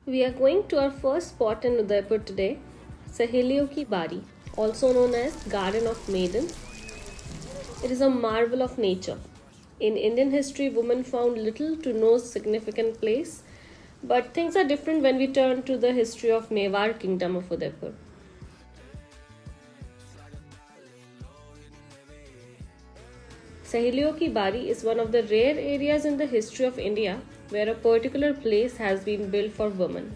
We are going to our first spot in Udaipur today, Saheliyon ki Bari, also known as Garden of Maidens. It is a marvel of nature. In Indian history, women found little to no significant place, but things are different when we turn to the history of Mewar Kingdom of Udaipur. Saheliyon ki Bari is one of the rare areas in the history of India where a particular place has been built for women.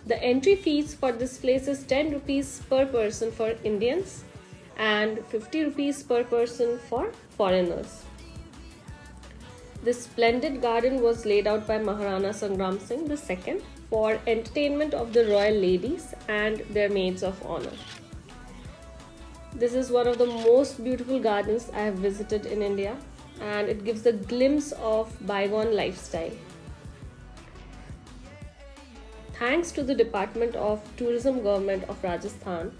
The entry fees for this place is 10 rupees per person for Indians and 50 rupees per person for foreigners. This splendid garden was laid out by Maharana Sangram Singh II for entertainment of the royal ladies and their maids of honor. This is one of the most beautiful gardens I have visited in India, and it gives a glimpse of bygone lifestyle. Thanks to the Department of Tourism Government of Rajasthan,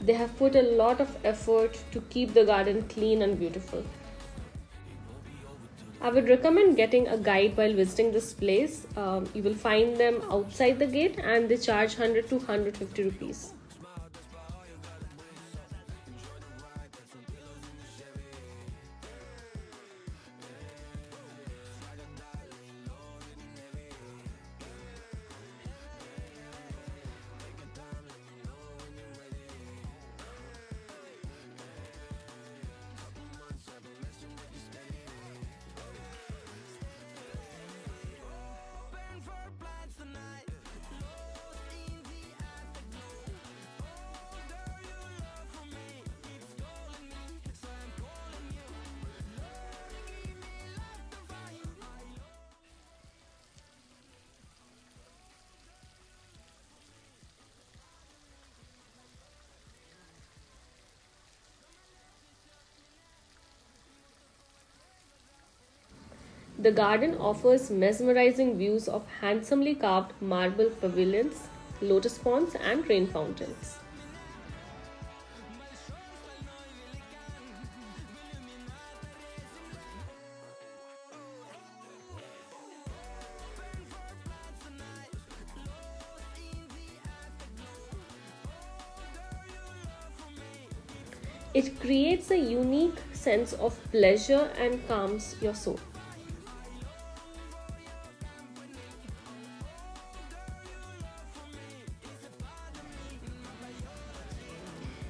they have put a lot of effort to keep the garden clean and beautiful. I would recommend getting a guide while visiting this place. You will find them outside the gate and they charge 100 to 150 rupees. The garden offers mesmerizing views of handsomely carved marble pavilions, lotus ponds, and rain fountains. It creates a unique sense of pleasure and calms your soul.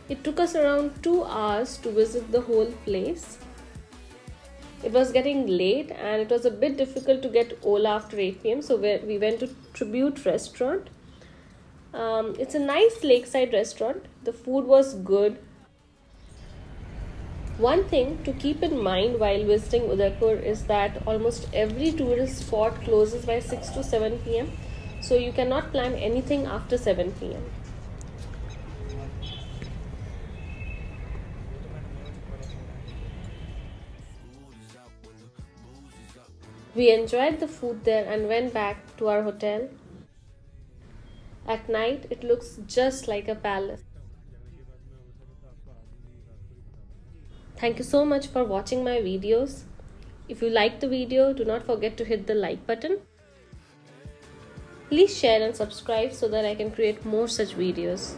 It took us around 2 hours to visit the whole place. It was getting late and it was a bit difficult to get Ola after 8 p.m. So we went to Tribute Restaurant. It's a nice lakeside restaurant. The food was good. One thing to keep in mind while visiting Udaipur is that almost every tourist spot closes by 6 to 7 p.m. So you cannot plan anything after 7 p.m. We enjoyed the food there and went back to our hotel. At night, it looks just like a palace. Thank you so much for watching my videos. If you liked the video, do not forget to hit the like button. Please share and subscribe so that I can create more such videos.